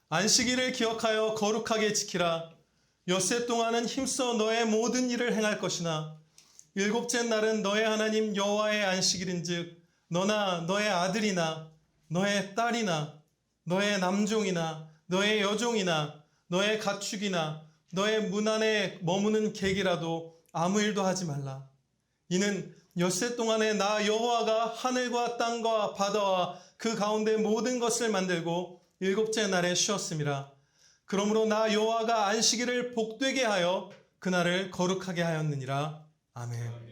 안식일을 기억하여 거룩하게 지키라. 엿새 동안은 힘써 너의 모든 일을 행할 것이나 일곱째 날은 너의 하나님 여호와의 안식일인즉 너나 너의 아들이나 너의 딸이나 너의 남종이나 너의 여종이나 너의 가축이나 너의 문 안에 머무는 객이라도 아무 일도 하지 말라. 이는 엿새 동안에 나 여호와가 하늘과 땅과 바다와 그 가운데 모든 것을 만들고 일곱째 날에 쉬었음이라. 그러므로 나 여호와가 안식일을 복되게 하여 그날을 거룩하게 하였느니라. 아멘.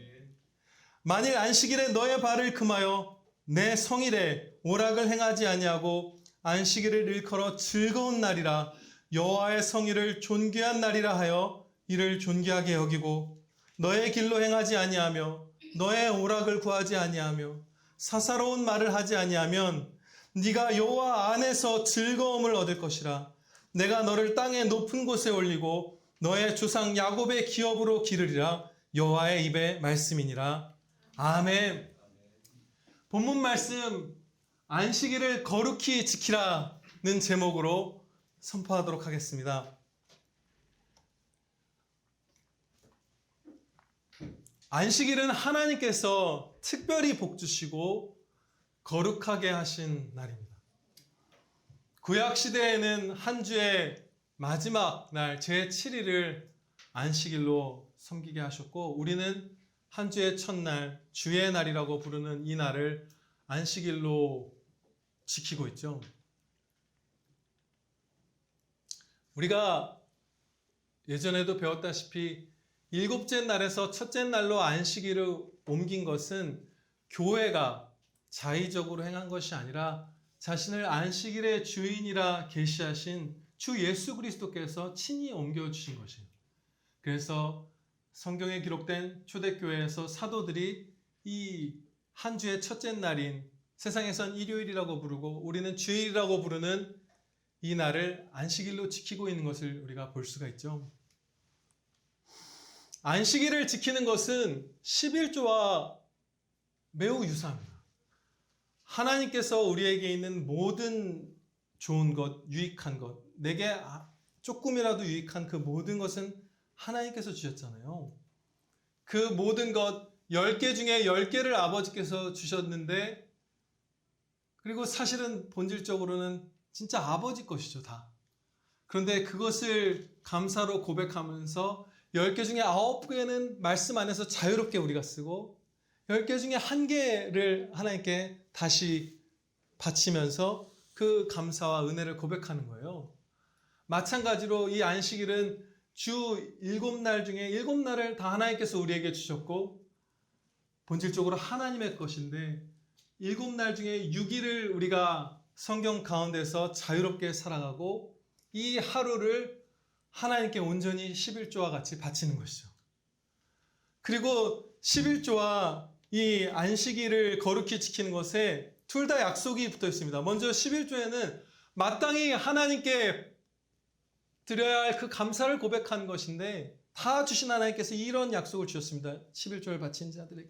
만일 안식일에 너의 발을 금하여 내 성일에 오락을 행하지 아니하고 안식일을 일컬어 즐거운 날이라 여호와의 성일을 존귀한 날이라 하여 이를 존귀하게 여기고 너의 길로 행하지 아니하며 너의 오락을 구하지 아니하며 사사로운 말을 하지 아니하면 네가 여호와 안에서 즐거움을 얻을 것이라. 내가 너를 땅의 높은 곳에 올리고 너의 조상 야곱의 기업으로 기르리라. 여호와의 입의 말씀이니라. 아멘. 본문 말씀 안식일을 거룩히 지키라는 제목으로 선포하도록 하겠습니다. 안식일은 하나님께서 특별히 복 주시고 거룩하게 하신 날입니다. 구약시대에는 한 주의 마지막 날 제7일을 안식일로 섬기게 하셨고 우리는 한 주의 첫날 주의 날이라고 부르는 이 날을 안식일로 지키고 있죠. 우리가 예전에도 배웠다시피 일곱째 날에서 첫째 날로 안식일을 옮긴 것은 교회가 자의적으로 행한 것이 아니라 자신을 안식일의 주인이라 계시하신 주 예수 그리스도께서 친히 옮겨주신 것이에요. 그래서 성경에 기록된 초대교회에서 사도들이 이 한 주의 첫째 날인 세상에선 일요일이라고 부르고 우리는 주일이라고 부르는 이 날을 안식일로 지키고 있는 것을 우리가 볼 수가 있죠. 안식일을 지키는 것은 11조와 매우 유사합니다. 하나님께서 우리에게 있는 모든 좋은 것, 유익한 것, 내게 조금이라도 유익한 그 모든 것은 하나님께서 주셨잖아요. 그 모든 것 10개 중에 10개를 아버지께서 주셨는데 그리고 사실은 본질적으로는 진짜 아버지 것이죠, 다. 그런데 그것을 감사로 고백하면서 10개 중에 9개는 말씀 안에서 자유롭게 우리가 쓰고 10개 중에 1개를 하나님께 다시 바치면서 그 감사와 은혜를 고백하는 거예요. 마찬가지로 이 안식일은 주 7날 중에 7날을 다 하나님께서 우리에게 주셨고 본질적으로 하나님의 것인데 7날 중에 6일을 우리가 성경 가운데서 자유롭게 살아가고 이 하루를 하나님께 온전히 11조와 같이 바치는 것이죠. 그리고 11조와 이 안식일을 거룩히 지키는 것에 둘 다 약속이 붙어 있습니다. 먼저 11조에는 마땅히 하나님께 드려야 할 그 감사를 고백하는 것인데 다 주신 하나님께서 이런 약속을 주셨습니다. 11조를 바친 자들에게.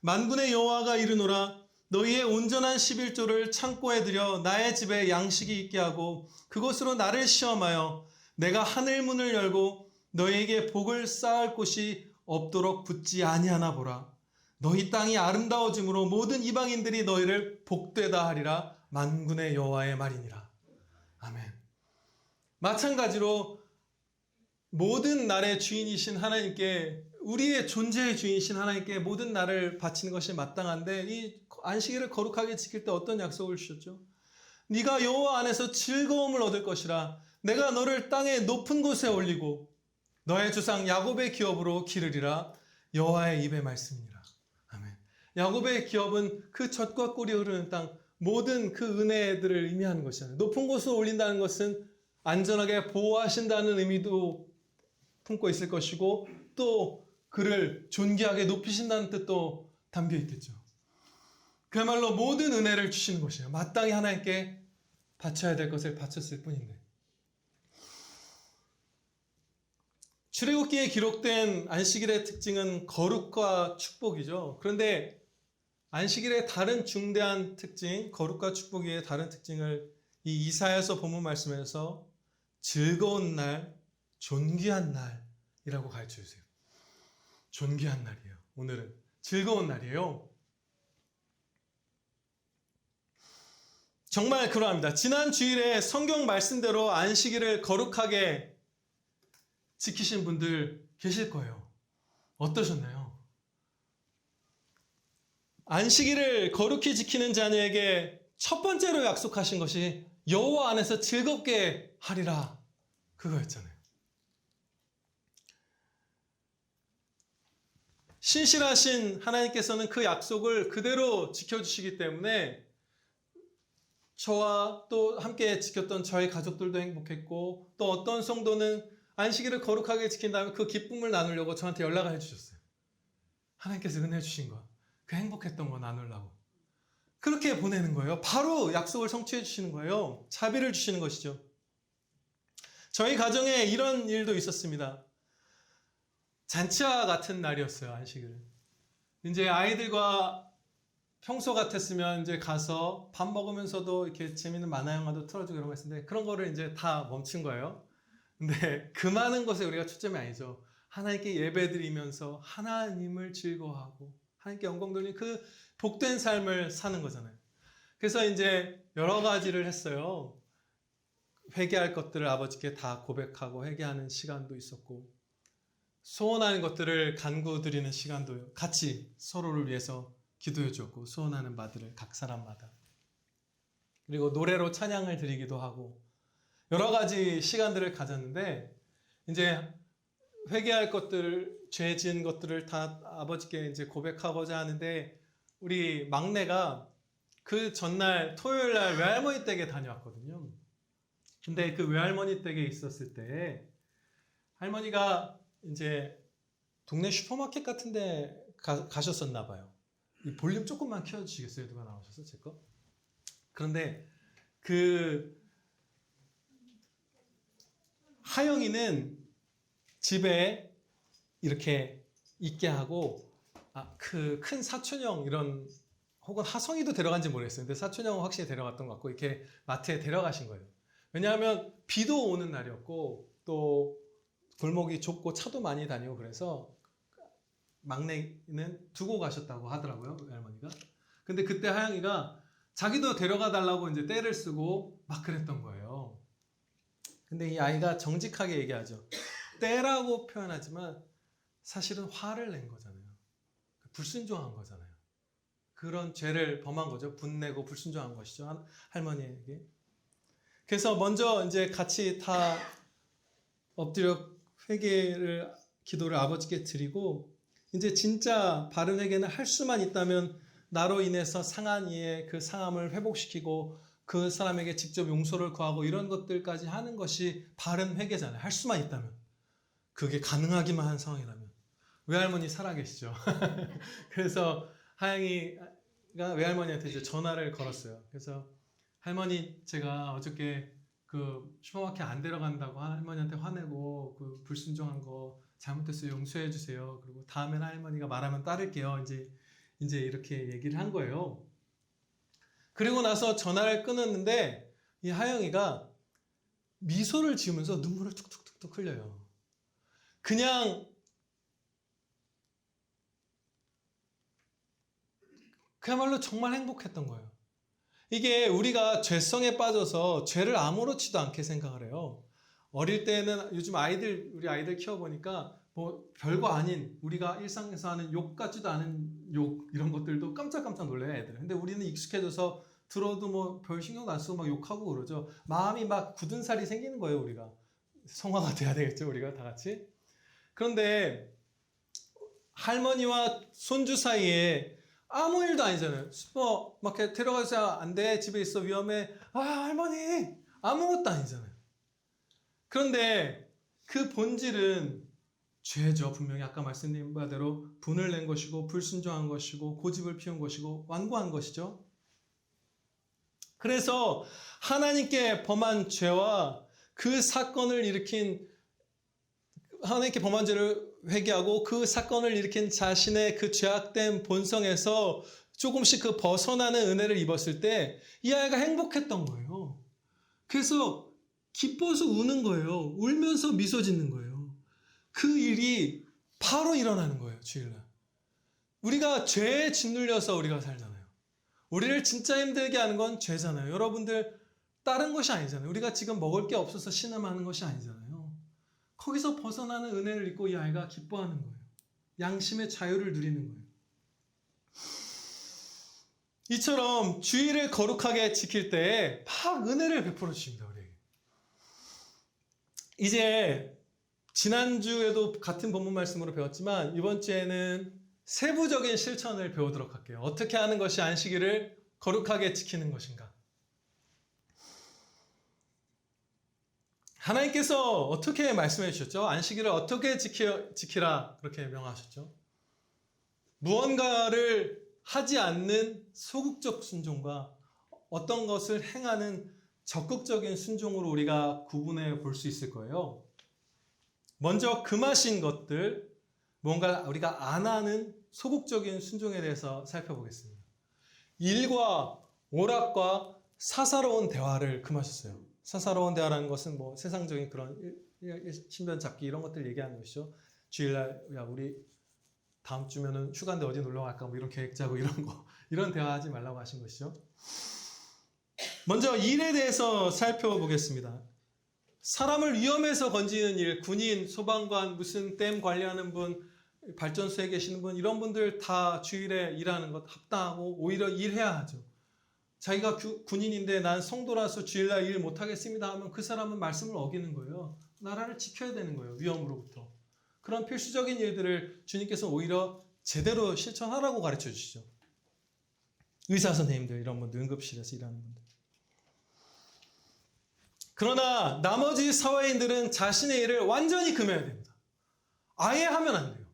만군의 여호와가 이르노라 너희의 온전한 11조를 창고에 들여 나의 집에 양식이 있게 하고 그것으로 나를 시험하여 내가 하늘 문을 열고 너희에게 복을 쌓을 곳이 없도록 붙지 아니하나 보라. 너희 땅이 아름다워짐으로 모든 이방인들이 너희를 복되다 하리라. 만군의 여호와의 말이니라. 아멘. 마찬가지로 모든 날의 주인이신 하나님께 우리의 존재의 주인이신 하나님께 모든 날을 바치는 것이 마땅한데 이 안식일을 거룩하게 지킬 때 어떤 약속을 주셨죠? 네가 여호와 안에서 즐거움을 얻을 것이라. 내가 너를 땅의 높은 곳에 올리고 너의 조상 야곱의 기업으로 기르리라. 여호와의 입의 말씀이니라. 아멘. 야곱의 기업은 그 젖과 꿀이 흐르는 땅 모든 그 은혜들을 의미하는 것이잖아요. 높은 곳으로 올린다는 것은 안전하게 보호하신다는 의미도 품고 있을 것이고 또 그를 존귀하게 높이신다는 뜻도 담겨 있겠죠. 그야말로 모든 은혜를 주시는 것이에요. 마땅히 하나님께 바쳐야 될 것을 바쳤을 뿐인데. 출애굽기에 기록된 안식일의 특징은 거룩과 축복이죠. 그런데 안식일의 다른 중대한 특징, 거룩과 축복 위의 다른 특징을 이 이사야서 본문 말씀에서 즐거운 날, 존귀한 날이라고 가르쳐 주세요. 존귀한 날이에요. 오늘은 즐거운 날이에요. 정말 그러합니다. 지난 주일에 성경 말씀대로 안식일을 거룩하게 지키신 분들 계실 거예요. 어떠셨나요? 안식일을 거룩히 지키는 자녀에게 첫 번째로 약속하신 것이 여호와 안에서 즐겁게 하리라, 그거였잖아요. 신실하신 하나님께서는 그 약속을 그대로 지켜주시기 때문에 저와 또 함께 지켰던 저희 가족들도 행복했고, 또 어떤 성도는 안식일을 거룩하게 지킨 다음에 그 기쁨을 나누려고 저한테 연락을 해주셨어요. 하나님께서 은혜 주신 거, 그 행복했던 거 나누려고. 그렇게 보내는 거예요. 바로 약속을 성취해 주시는 거예요. 자비를 주시는 것이죠. 저희 가정에 이런 일도 있었습니다. 잔치와 같은 날이었어요, 안식일. 이제 아이들과 평소 같았으면 이제 가서 밥 먹으면서도 이렇게 재밌는 만화 영화도 틀어주고 이런 거 했는데 그런 거를 이제 다 멈춘 거예요. 근데 그 많은 것에 우리가 초점이 아니죠. 하나님께 예배드리면서 하나님을 즐거워하고 하나님께 영광 돌리는 그 복된 삶을 사는 거잖아요. 그래서 이제 여러 가지를 했어요. 회개할 것들을 아버지께 다 고백하고 회개하는 시간도 있었고, 소원하는 것들을 간구드리는 시간도 같이 서로를 위해서 기도해 줬고, 소원하는 바들을 각 사람마다. 그리고 노래로 찬양을 드리기도 하고 여러 가지 시간들을 가졌는데, 이제 회개할 것들, 죄 지은 것들을 다 아버지께 이제 고백하고자 하는데, 우리 막내가 그 전날 토요일 날 외할머니 댁에 다녀왔거든요. 근데 그 외할머니 댁에 있었을 때 할머니가 이제 동네 슈퍼마켓 같은 데 가셨었나 봐요. 이 볼륨 조금만 키워주시겠어요? 누가 나오셔서 제 거? 그런데 그 하영이는 집에 이렇게 있게 하고, 그 큰 사촌형 이런, 혹은 하성이도 데려간지 모르겠어요. 근데 사촌형은 확실히 데려갔던 것 같고, 이렇게 마트에 데려가신 거예요. 왜냐하면 비도 오는 날이었고 또 골목이 좁고 차도 많이 다니고, 그래서 막내는 두고 가셨다고 하더라고요, 할머니가. 근데 그때 하영이가 자기도 데려가 달라고 이제 떼를 쓰고 막 그랬던 거예요. 근데 이 아이가 정직하게 얘기하죠. 떼라고 표현하지만 사실은 화를 낸 거잖아요. 불순종한 거잖아요. 그런 죄를 범한 거죠. 분내고 불순종한 것이죠, 할머니에게. 그래서 먼저 이제 같이 다 엎드려 회개를, 기도를 아버지께 드리고, 이제 진짜 바른 회개는 할 수만 있다면 나로 인해서 상한 이의 그 상함을 회복시키고 그 사람에게 직접 용서를 구하고 이런 것들까지 하는 것이 바른 회개잖아요. 할 수만 있다면. 그게 가능하기만 한 상황이라면. 외할머니 살아계시죠. 그래서 하영이가 외할머니한테 이제 전화를 걸었어요. 그래서 할머니, 제가 어저께 그 슈퍼마켓 안 데려간다고 할머니한테 화내고 그 불순종한 거 잘못했어요. 용서해 주세요. 그리고 다음에는 할머니가 말하면 따를게요. 이제 이렇게 얘기를 한 거예요. 그리고 나서 전화를 끊었는데 이 하영이가 미소를 지으면서 눈물을 툭툭툭툭 흘려요. 그냥 그야말로 정말 행복했던 거예요. 이게 우리가 죄성에 빠져서 죄를 아무렇지도 않게 생각을 해요. 어릴 때는 요즘 우리 아이들 키워보니까 뭐 별거 아닌, 우리가 일상에서 하는 욕 같지도 않은 욕, 이런 것들도 깜짝깜짝 놀래요, 애들. 근데 우리는 익숙해져서 들어도 뭐 별 신경도 안 쓰고 막 욕하고 그러죠. 마음이 막 굳은 살이 생기는 거예요, 우리가. 성화가 돼야 되겠죠, 우리가 다 같이. 그런데 할머니와 손주 사이에 아무 일도 아니잖아요. 슈퍼마켓 데려가서 안 돼, 집에 있어, 위험해. 할머니, 아무것도 아니잖아요. 그런데 그 본질은 죄죠. 분명히 아까 말씀드린 바대로 분을 낸 것이고 불순종한 것이고 고집을 피운 것이고 완고한 것이죠. 그래서 하나님께 범한 죄와 그 사건을 일으킨, 하나님께 범한 죄를 회개하고 그 사건을 일으킨 자신의 그 죄악된 본성에서 조금씩 그 벗어나는 은혜를 입었을 때 이 아이가 행복했던 거예요. 그래서 기뻐서 우는 거예요. 울면서 미소 짓는 거예요. 그 일이 바로 일어나는 거예요. 주일날. 우리가 죄에 짓눌려서 우리가 살잖아요. 우리를 진짜 힘들게 하는 건 죄잖아요. 여러분들 다른 것이 아니잖아요. 우리가 지금 먹을 게 없어서 신음하는 것이 아니잖아요. 거기서 벗어나는 은혜를 입고 이 아이가 기뻐하는 거예요. 양심의 자유를 누리는 거예요. 이처럼 주일을 거룩하게 지킬 때 막 은혜를 베풀어 주십니다. 우리에게. 이제 지난주에도 같은 본문 말씀으로 배웠지만 이번 주에는 세부적인 실천을 배우도록 할게요. 어떻게 하는 것이 안식일을 거룩하게 지키는 것인가. 하나님께서 어떻게 말씀해 주셨죠? 안식일을 어떻게 지키라 그렇게 명하셨죠? 무언가를 하지 않는 소극적 순종과 어떤 것을 행하는 적극적인 순종으로 우리가 구분해 볼 수 있을 거예요. 먼저 금하신 것들, 뭔가 우리가 안 하는 소극적인 순종에 대해서 살펴보겠습니다. 일과 오락과 사사로운 대화를 금하셨어요. 사사로운 대화라는 것은 뭐 세상적인 그런 신변 잡기 이런 것들 얘기하는 것이죠. 주일날 야 우리 다음 주면은 휴가인데 어디 놀러 갈까 뭐 이런 계획 짜고 이런 거 이런 대화하지 말라고 하신 것이죠. 먼저 일에 대해서 살펴보겠습니다. 사람을 위험에서 건지는 일, 군인, 소방관, 무슨 댐 관리하는 분, 발전소에 계시는 분 이런 분들 다 주일에 일하는 것 합당하고 오히려 일해야 하죠. 자기가 군인인데 난 성도라서 주일날 일 못하겠습니다 하면 그 사람은 말씀을 어기는 거예요. 나라를 지켜야 되는 거예요. 위험으로부터. 그런 필수적인 일들을 주님께서 오히려 제대로 실천하라고 가르쳐 주시죠. 의사 선생님들 이런 분들, 응급실에서 일하는 분들. 그러나 나머지 사회인들은 자신의 일을 완전히 금해야 됩니다. 아예 하면 안 돼요.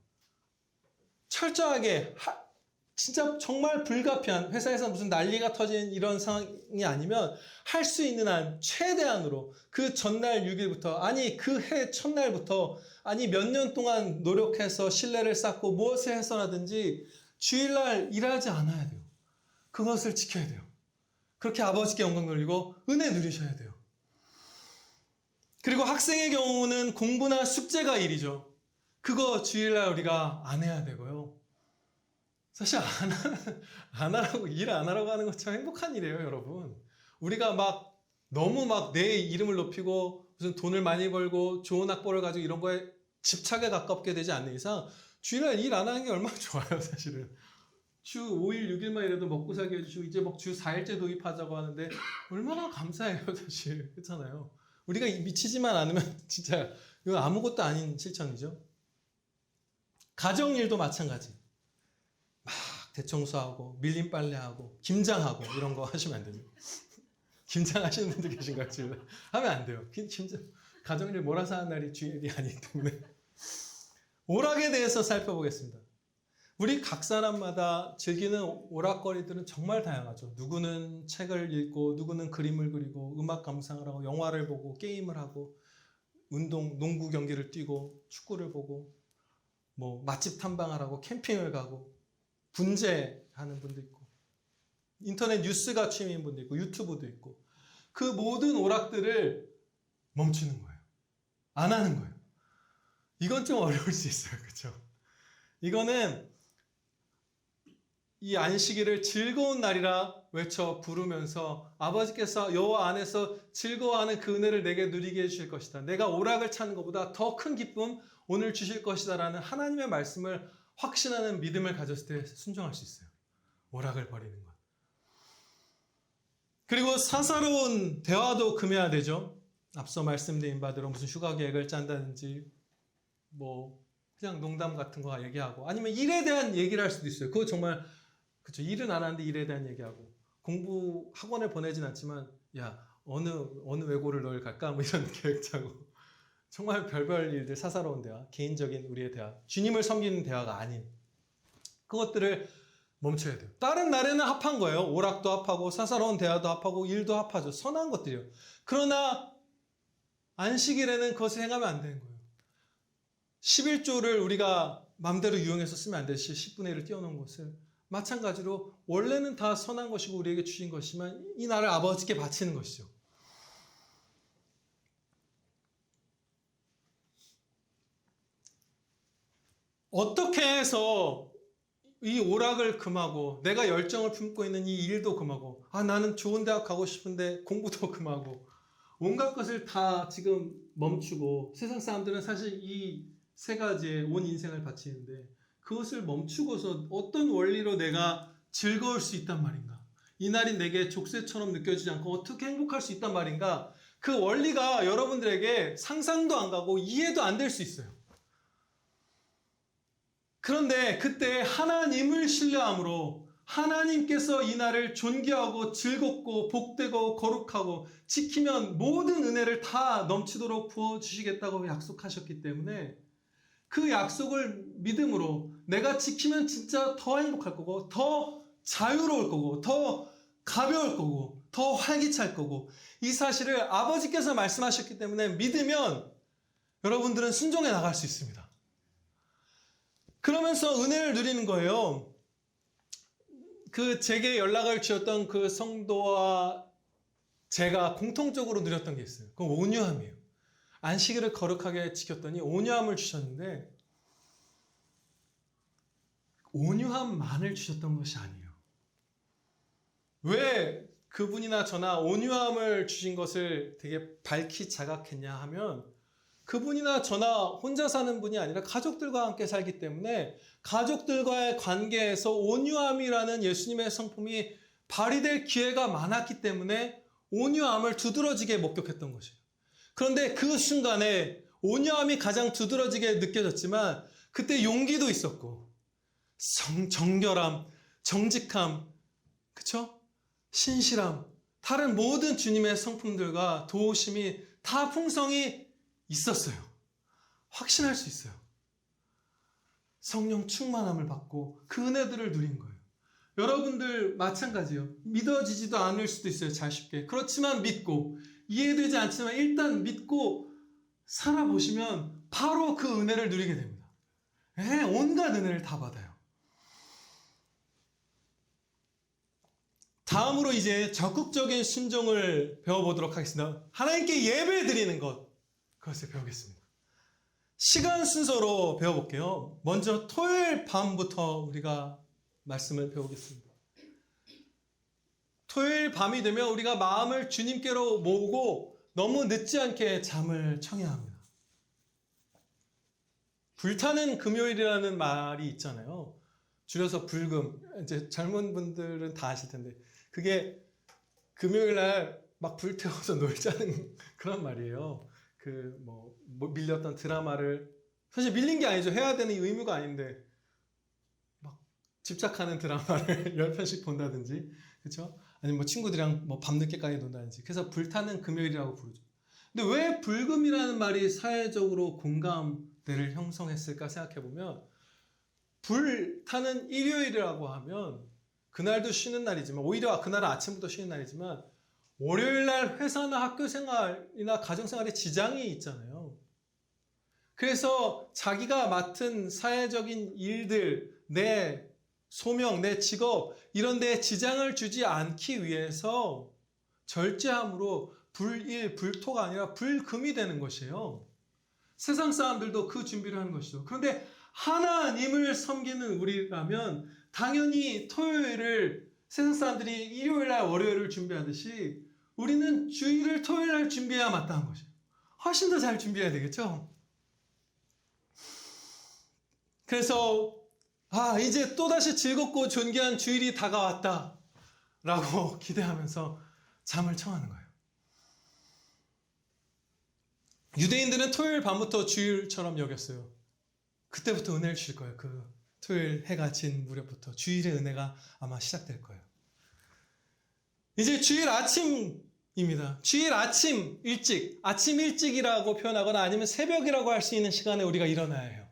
철저하게 진짜 정말 불가피한 회사에서 무슨 난리가 터진 이런 상황이 아니면 할 수 있는 한 최대한으로 그 전날 6일부터 아니 그 해 첫날부터 아니 몇 년 동안 노력해서 신뢰를 쌓고 무엇을 해서라든지 주일날 일하지 않아야 돼요. 그것을 지켜야 돼요. 그렇게 아버지께 영광 돌리고 은혜 누리셔야 돼요. 그리고 학생의 경우는 공부나 숙제가 일이죠. 그거 주일날 우리가 안 해야 되고요. 사실 안 하라고, 일 안 하라고 하는 것 참 행복한 일이에요, 여러분. 우리가 막 너무 막 내 이름을 높이고 무슨 돈을 많이 벌고 좋은 학벌을 가지고 이런 거에 집착에 가깝게 되지 않는 이상 주일날 일 안 하는 게 얼마나 좋아요, 사실은. 주 5일, 6일만 일해도 먹고 살게 해주시고 이제 막 주 4일째 도입하자고 하는데 얼마나 감사해요, 사실. 그렇잖아요. 우리가 미치지만 않으면 진짜 이거 아무것도 아닌 실천이죠. 가정일도 마찬가지. 막 대청소하고 밀린 빨래하고 김장하고 이런 거 하시면 안 되죠. 김장하시는 분들 계신가요? 주일날? 하면 안 돼요. 가정일 몰아서 하는 날이 주일이 아니기 때문에. 오락에 대해서 살펴보겠습니다. 우리 각 사람마다 즐기는 오락거리들은 정말 다양하죠. 누구는 책을 읽고 누구는 그림을 그리고 음악 감상을 하고 영화를 보고 게임을 하고 농구 경기를 뛰고 축구를 보고 뭐 맛집 탐방을 하고 캠핑을 가고 분재하는 분도 있고 인터넷 뉴스가 취미인 분도 있고 유튜브도 있고 그 모든 오락들을 멈추는 거예요. 안 하는 거예요. 이건 좀 어려울 수 있어요. 그렇죠? 이거는 이 안식일을 즐거운 날이라 외쳐 부르면서 아버지께서 여호와 안에서 즐거워하는 그 은혜를 내게 누리게 해주실 것이다. 내가 오락을 찾는 것보다 더 큰 기쁨 오늘 주실 것이다 라는 하나님의 말씀을 확신하는 믿음을 가졌을 때 순종할 수 있어요. 오락을 버리는 것. 그리고 사사로운 대화도 금해야 되죠. 앞서 말씀드린 바대로 무슨 휴가 계획을 짠다든지 뭐 그냥 농담 같은 거 얘기하고 아니면 일에 대한 얘기를 할 수도 있어요. 그거 정말 그렇죠. 일은 안 하는데 일에 대한 얘기하고 공부 학원에 보내진 않지만 야 어느 외고를 너를 갈까 뭐 이런 계획 짜고 정말 별별 일들 사사로운 대화, 개인적인 우리의 대화, 주님을 섬기는 대화가 아닌 그것들을 멈춰야 돼요. 다른 날에는 합한 거예요. 오락도 합하고 사사로운 대화도 합하고 일도 합하죠. 선한 것들이요. 그러나 안식일에는 그것을 행하면 안 되는 거예요. 11조를 우리가 마음대로 유용해서 쓰면 안 되듯이 10분의 1을 띄워놓은 것을 마찬가지로 원래는 다 선한 것이고 우리에게 주신 것이지만 이 날을 아버지께 바치는 것이죠. 어떻게 해서 이 오락을 금하고 내가 열정을 품고 있는 이 일도 금하고 나는 좋은 대학 가고 싶은데 공부도 금하고 온갖 것을 다 지금 멈추고 세상 사람들은 사실 이 세 가지에 온 인생을 바치는데 그것을 멈추고서 어떤 원리로 내가 즐거울 수 있단 말인가? 이날이 내게 족쇄처럼 느껴지지 않고 어떻게 행복할 수 있단 말인가? 그 원리가 여러분들에게 상상도 안 가고 이해도 안 될 수 있어요. 그런데 그때 하나님을 신뢰함으로 하나님께서 이 날을 존귀하고 즐겁고 복되고 거룩하고 지키면 모든 은혜를 다 넘치도록 부어주시겠다고 약속하셨기 때문에 그 약속을 믿음으로 내가 지키면 진짜 더 행복할 거고 더 자유로울 거고 더 가벼울 거고 더 활기찰 거고 이 사실을 아버지께서 말씀하셨기 때문에 믿으면 여러분들은 순종해 나갈 수 있습니다. 그러면서 은혜를 누리는 거예요. 제게 연락을 주셨던 그 성도와 제가 공통적으로 누렸던 게 있어요. 그건 온유함이에요. 안식일을 거룩하게 지켰더니 온유함을 주셨는데 온유함만을 주셨던 것이 아니에요. 왜 그분이나 저나 온유함을 주신 것을 되게 밝히 자각했냐 하면 그분이나 저나 혼자 사는 분이 아니라 가족들과 함께 살기 때문에 가족들과의 관계에서 온유함이라는 예수님의 성품이 발휘될 기회가 많았기 때문에 온유함을 두드러지게 목격했던 것이에요. 그런데 그 순간에 온유함이 가장 두드러지게 느껴졌지만 그때 용기도 있었고 정결함, 정직함, 그쵸? 신실함, 다른 모든 주님의 성품들과 도우심이 다 풍성히 있었어요. 확신할 수 있어요. 성령 충만함을 받고 그 은혜들을 누린 거예요. 여러분들 마찬가지예요. 믿어지지도 않을 수도 있어요. 잘 쉽게. 그렇지만 믿고 이해되지 않지만 일단 믿고 살아보시면 바로 그 은혜를 누리게 됩니다. 온갖 은혜를 다 받아요. 다음으로 이제 적극적인 순종을 배워보도록 하겠습니다. 하나님께 예배 드리는 것, 그것을 배우겠습니다. 시간 순서로 배워볼게요. 먼저 토요일 밤부터 우리가 말씀을 배우겠습니다. 토요일 밤이 되면 우리가 마음을 주님께로 모으고 너무 늦지 않게 잠을 청해야 합니다. 불타는 금요일이라는 말이 있잖아요. 줄여서 불금. 이제 젊은 분들은 다 아실 텐데 그게 금요일 날 막 불태워서 놀자는 그런 말이에요. 밀렸던 드라마를 사실 밀린 게 아니죠. 해야 되는 의무가 아닌데 막 집착하는 드라마를 10편씩 본다든지 그렇죠? 아니면 친구들이랑 밤늦게까지 논다든지 그래서 불타는 금요일이라고 부르죠. 근데 왜 불금이라는 말이 사회적으로 공감대를 형성했을까 생각해보면 불타는 일요일이라고 하면 그날도 쉬는 날이지만 오히려 그날은 아침부터 쉬는 날이지만 월요일날 회사나 학교생활이나 가정생활에 지장이 있잖아요. 그래서 자기가 맡은 사회적인 일들, 내 소명, 내 직업 이런 데에 지장을 주지 않기 위해서 절제함으로 불일, 불토가 아니라 불금이 되는 것이에요. 세상 사람들도 그 준비를 하는 것이죠. 그런데 하나님을 섬기는 우리라면 당연히 토요일을 세상 사람들이 일요일날 월요일을 준비하듯이 우리는 주일을 토요일날 준비해야 마땅한 것이에요. 훨씬 더 잘 준비해야 되겠죠? 그래서 이제 또다시 즐겁고 존귀한 주일이 다가왔다 라고 기대하면서 잠을 청하는 거예요. 유대인들은 토요일 밤부터 주일처럼 여겼어요. 그때부터 은혜를 주실 거예요. 그 토요일 해가 진 무렵부터 주일의 은혜가 아마 시작될 거예요. 이제 주일 아침입니다. 주일 아침 일찍이라고 표현하거나 아니면 새벽이라고 할 수 있는 시간에 우리가 일어나야 해요.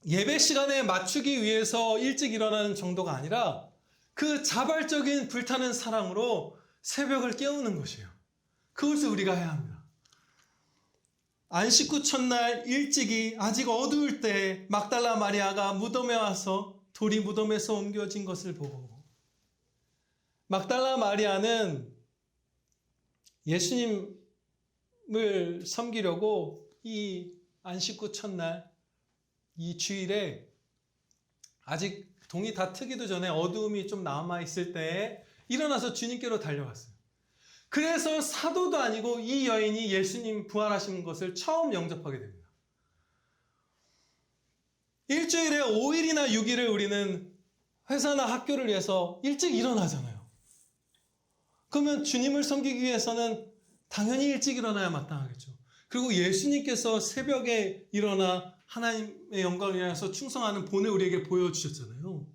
예배 시간에 맞추기 위해서 일찍 일어나는 정도가 아니라 그 자발적인 불타는 사랑으로 새벽을 깨우는 것이에요. 그것을 우리가 해야 합니다. 안식 후 첫날 일찍이 아직 어두울 때 막달라 마리아가 무덤에 와서 돌이 무덤에서 옮겨진 것을 보고 막달라 마리아는 예수님을 섬기려고 이 안식 후 첫날 이 주일에 아직 동이 다 트기도 전에 어두움이 좀 남아있을 때에 일어나서 주님께로 달려갔어요. 그래서 사도도 아니고 이 여인이 예수님 부활하신 것을 처음 영접하게 됩니다. 일주일에 5일이나 6일을 우리는 회사나 학교를 위해서 일찍 일어나잖아요. 그러면 주님을 섬기기 위해서는 당연히 일찍 일어나야 마땅하겠죠. 그리고 예수님께서 새벽에 일어나 하나님의 영광을 위해서 충성하는 본을 우리에게 보여주셨잖아요.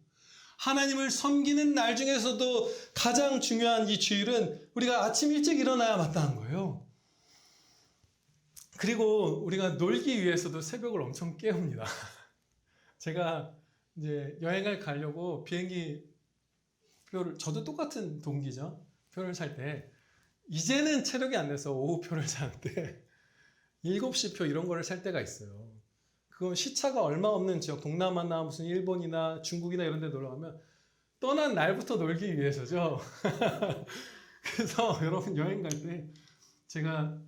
하나님을 섬기는 날 중에서도 가장 중요한 이 주일은 우리가 아침 일찍 일어나야 마땅한 거예요. 그리고 우리가 놀기 위해서도 새벽을 엄청 깨웁니다. 제가 이제 여행을 가려고 비행기 표를, 저도 똑같은 동기죠. 표를 살 때, 이제는 체력이 안 돼서 오후 표를 사는데, 7시 표 이런 거를 살 때가 있어요. 그건 시차가 얼마 없는 지역, 동남아나 무슨 일본이나 중국이나 이런 데 놀러 가면 떠난 날부터 놀기 위해서죠. 그래서 여러분 여행 갈 때 제가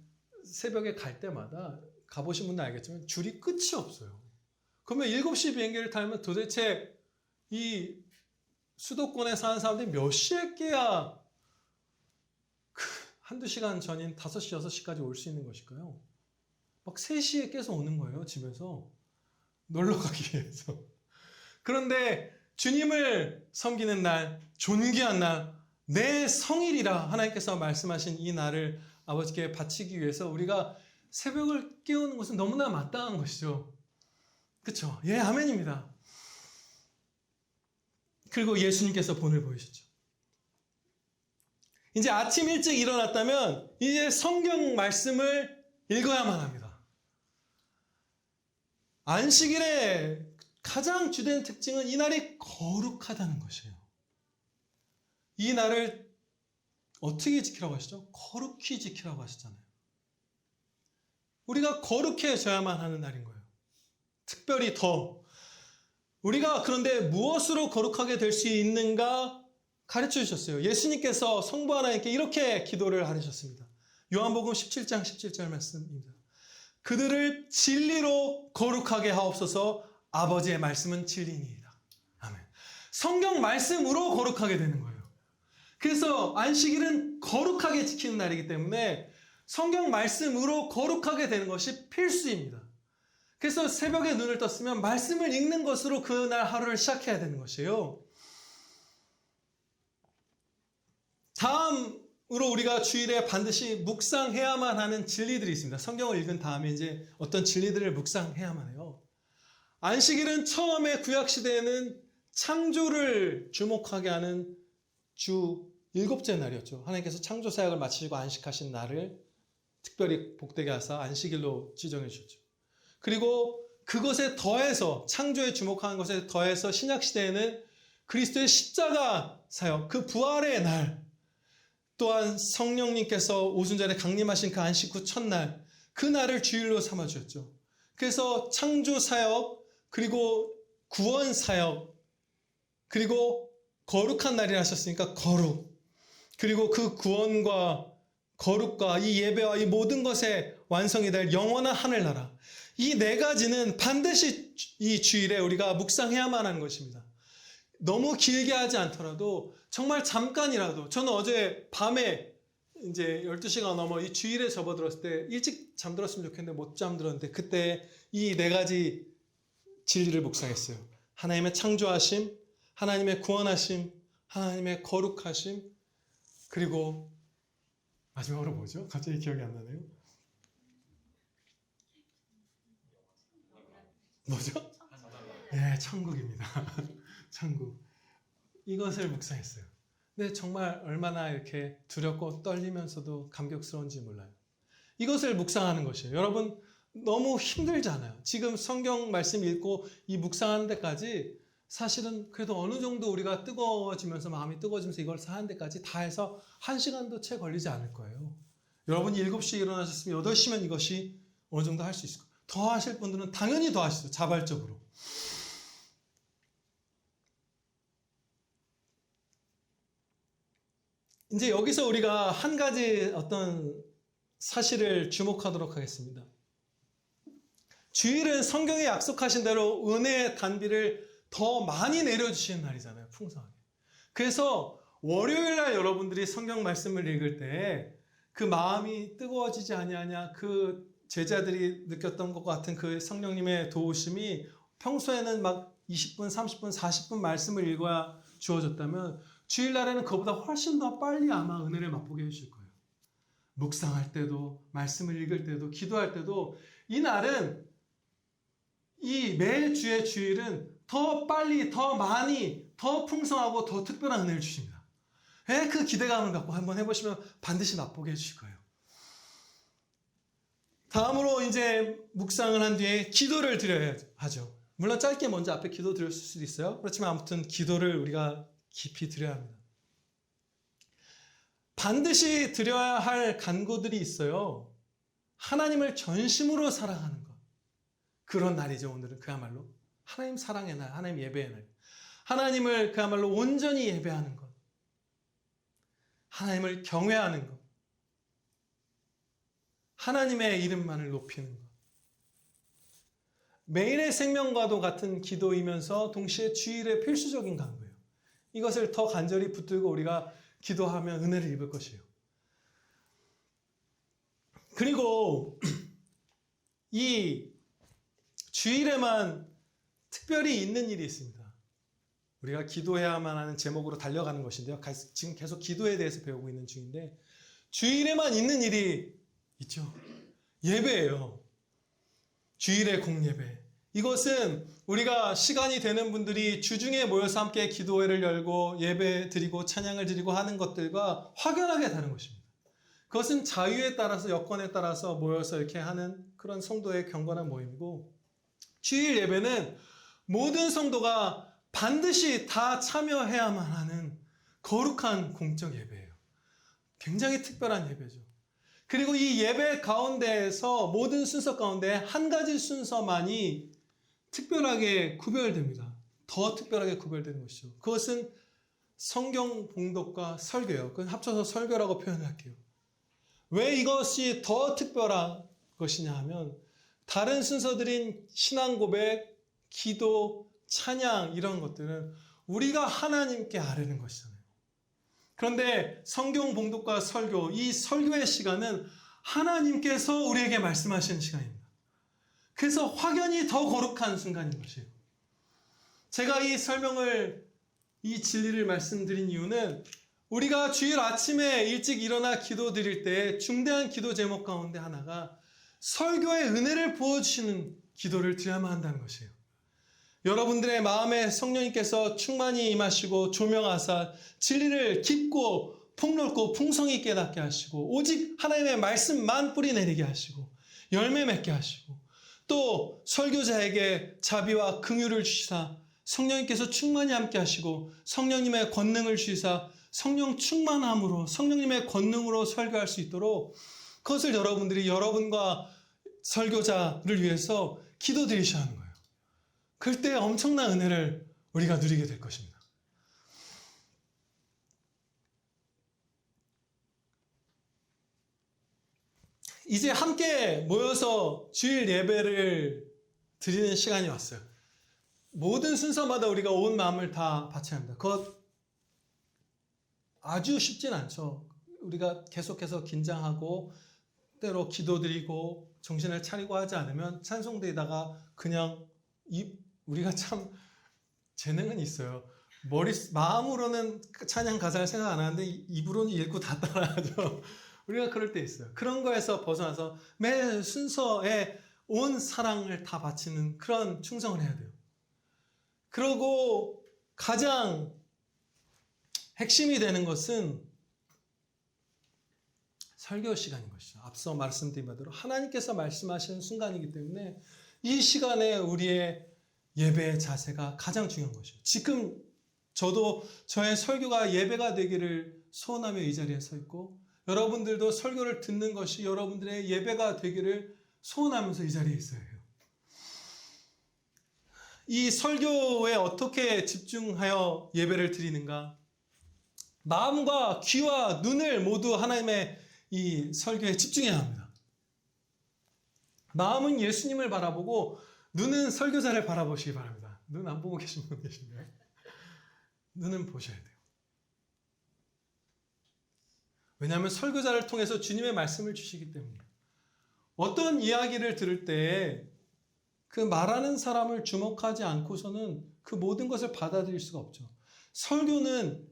새벽에 갈 때마다 가보신 분들 알겠지만 줄이 끝이 없어요. 그러면 7시 비행기를 타면 도대체 이 수도권에 사는 사람들이 몇 시에 깨야 한두 시간 전인 5시, 6시까지 올 수 있는 것일까요? 막 3시에 깨서 오는 거예요, 집에서. 놀러 가기 위해서. 그런데 주님을 섬기는 날, 존귀한 날, 내 성일이라 하나님께서 말씀하신 이 날을 아버지께 바치기 위해서 우리가 새벽을 깨우는 것은 너무나 마땅한 것이죠. 그렇죠? 예, 아멘입니다. 그리고 예수님께서 본을 보이셨죠. 이제 아침 일찍 일어났다면 이제 성경 말씀을 읽어야만 합니다. 안식일의 가장 주된 특징은 이 날이 거룩하다는 것이에요. 이 날을 어떻게 지키라고 하시죠? 거룩히 지키라고 하셨잖아요. 우리가 거룩해져야만 하는 날인 거예요. 특별히 더 우리가 그런데 무엇으로 거룩하게 될 수 있는가 가르쳐 주셨어요. 예수님께서 성부 하나님께 이렇게 기도를 하셨습니다. 요한복음 17장 17절 말씀입니다. 그들을 진리로 거룩하게 하옵소서. 아버지의 말씀은 진리니이다. 아멘. 성경 말씀으로 거룩하게 되는 거예요. 그래서 안식일은 거룩하게 지키는 날이기 때문에 성경 말씀으로 거룩하게 되는 것이 필수입니다. 그래서 새벽에 눈을 떴으면 말씀을 읽는 것으로 그날 하루를 시작해야 되는 것이에요. 다음으로 우리가 주일에 반드시 묵상해야만 하는 진리들이 있습니다. 성경을 읽은 다음에 이제 어떤 진리들을 묵상해야만 해요. 안식일은 처음에 구약시대에는 창조를 주목하게 하는 주 7째 날이었죠. 하나님께서 창조 사역을 마치시고 안식하신 날을 특별히 복되게 하사 안식일로 지정해 주셨죠. 그리고 그것에 더해서 창조에 주목하는 것에 더해서 신약시대에는 그리스도의 십자가 사역, 그 부활의 날, 또한 성령님께서 오순절에 강림하신 그 안식 후 첫날, 그 날을 주일로 삼아주셨죠. 그래서 창조 사역, 그리고 구원 사역, 그리고 거룩한 날이라 하셨으니까 거룩, 그리고 그 구원과 거룩과 이 예배와 이 모든 것의 완성이 될 영원한 하늘나라, 이 네 가지는 반드시 이 주일에 우리가 묵상해야만 하는 것입니다. 너무 길게 하지 않더라도 정말 잠깐이라도, 저는 어제 밤에 이제 12시가 넘어 이 주일에 접어들었을 때 일찍 잠들었으면 좋겠는데 못 잠들었는데 그때 이 네 가지 진리를 묵상했어요. 하나님의 창조하심, 하나님의 구원하심, 하나님의 거룩하심, 그리고 마지막으로 뭐죠? 갑자기 기억이 안 나네요. 뭐죠? 네, 천국입니다. 천국. 이것을 묵상했어요. 근데 정말 얼마나 이렇게 두렵고 떨리면서도 감격스러운지 몰라요. 이것을 묵상하는 것이에요. 여러분, 너무 힘들지 않아요. 지금 성경 말씀 읽고 이 묵상하는 데까지 사실은 그래도 어느 정도 우리가 뜨거워지면서 마음이 뜨거워지면서 이걸 하는 데까지 다 해서 1시간도 채 걸리지 않을 거예요. 여러분이 7시에 일어나셨으면 8시면 이것이 어느 정도 할 수 있을 거예요. 더 하실 분들은 당연히 더 하시죠. 자발적으로. 이제 여기서 우리가 한 가지 어떤 사실을 주목하도록 하겠습니다. 주일은 성경에 약속하신 대로 은혜의 단비를 더 많이 내려주시는 날이잖아요. 풍성하게. 그래서 월요일 날 여러분들이 성경 말씀을 읽을 때 그 마음이 뜨거워지지 아니하냐, 그 제자들이 느꼈던 것 같은 그 성령님의 도우심이 평소에는 막 20분, 30분, 40분 말씀을 읽어야 주어졌다면 주일날에는 그보다 훨씬 더 빨리 아마 은혜를 맛보게 해주실 거예요. 묵상할 때도, 말씀을 읽을 때도, 기도할 때도 이 날은, 이 매주의 주일은 더 빨리, 더 많이, 더 풍성하고 더 특별한 은혜를 주십니다. 그 기대감을 갖고 한번 해보시면 반드시 맛보게 해주실 거예요. 다음으로 이제 묵상을 한 뒤에 기도를 드려야 하죠. 물론 짧게 먼저 앞에 기도 드렸을 수도 있어요. 그렇지만 아무튼 기도를 우리가 깊이 드려야 합니다. 반드시 드려야 할 간구들이 있어요. 하나님을 전심으로 사랑하는 것. 그런 날이죠. 오늘은 그야말로 하나님 사랑의 날, 하나님 예배의 날. 하나님을 그야말로 온전히 예배하는 것. 하나님을 경외하는 것. 하나님의 이름만을 높이는 것. 매일의 생명과도 같은 기도이면서 동시에 주일의 필수적인 간구예요. 이것을 더 간절히 붙들고 우리가 기도하면 은혜를 입을 것이에요. 그리고 이 주일에만 특별히 있는 일이 있습니다. 우리가 기도해야만 하는 제목으로 달려가는 것인데요. 지금 계속 기도에 대해서 배우고 있는 중인데 주일에만 있는 일이 있죠. 예배예요. 주일의 공예배. 이것은 우리가 시간이 되는 분들이 주중에 모여서 함께 기도회를 열고 예배 드리고 찬양을 드리고 하는 것들과 확연하게 다른 것입니다. 그것은 자유에 따라서, 여건에 따라서 모여서 이렇게 하는 그런 성도의 경건한 모임이고, 주일 예배는 모든 성도가 반드시 다 참여해야만 하는 거룩한 공적 예배예요. 굉장히 특별한 예배죠. 그리고 이 예배 가운데에서 모든 순서 가운데 한 가지 순서만이 특별하게 구별됩니다. 더 특별하게 구별되는 것이죠. 그것은 성경 봉독과 설교예요. 그건 합쳐서 설교라고 표현할게요. 왜 이것이 더 특별한 것이냐 하면 다른 순서들인 신앙 고백, 기도, 찬양 이런 것들은 우리가 하나님께 아뢰는 것이잖아요. 그런데 성경 봉독과 설교, 이 설교의 시간은 하나님께서 우리에게 말씀하시는 시간입니다. 그래서 확연히 더 거룩한 순간인 것이에요. 제가 이 진리를 말씀드린 이유는 우리가 주일 아침에 일찍 일어나 기도 드릴 때 중대한 기도 제목 가운데 하나가 설교의 은혜를 부어주시는 기도를 드려야만 한다는 것이에요. 여러분들의 마음에 성령님께서 충만히 임하시고 조명하사 진리를 깊고 폭넓고 풍성히 깨닫게 하시고 오직 하나님의 말씀만 뿌리 내리게 하시고 열매 맺게 하시고 또 설교자에게 자비와 긍휼을 주시사 성령님께서 충만히 함께 하시고 성령님의 권능을 주시사 성령 충만함으로 성령님의 권능으로 설교할 수 있도록 그것을 여러분들이 여러분과 설교자를 위해서 기도드리셔야 하는 거예요. 그때 엄청난 은혜를 우리가 누리게 될 것입니다. 이제 함께 모여서 주일 예배를 드리는 시간이 왔어요. 모든 순서마다 우리가 온 마음을 다 바쳐야 합니다. 그것 아주 쉽진 않죠. 우리가 계속해서 긴장하고 때로 기도드리고 정신을 차리고 하지 않으면 찬송대에다가 그냥 우리가 참 재능은 있어요. 마음으로는 찬양 가사를 생각 안 하는데 입으로는 읽고 다 따라하죠. 우리가 그럴 때 있어요. 그런 거에서 벗어나서 매 순서에 온 사랑을 다 바치는 그런 충성을 해야 돼요. 그리고 가장 핵심이 되는 것은 설교 시간인 것이죠. 앞서 말씀드린 바대로 하나님께서 말씀하시는 순간이기 때문에 이 시간에 우리의 예배의 자세가 가장 중요한 것이죠. 지금 저도 저의 설교가 예배가 되기를 소원하며 이 자리에 서 있고 여러분들도 설교를 듣는 것이 여러분들의 예배가 되기를 소원하면서 이 자리에 있어야 해요. 이 설교에 어떻게 집중하여 예배를 드리는가? 마음과 귀와 눈을 모두 하나님의 이 설교에 집중해야 합니다. 마음은 예수님을 바라보고 눈은 설교자를 바라보시기 바랍니다. 눈 안 보고 계신 분 계신가요? 눈은 보셔야 돼요. 왜냐하면 설교자를 통해서 주님의 말씀을 주시기 때문이에요. 어떤 이야기를 들을 때 그 말하는 사람을 주목하지 않고서는 그 모든 것을 받아들일 수가 없죠. 설교는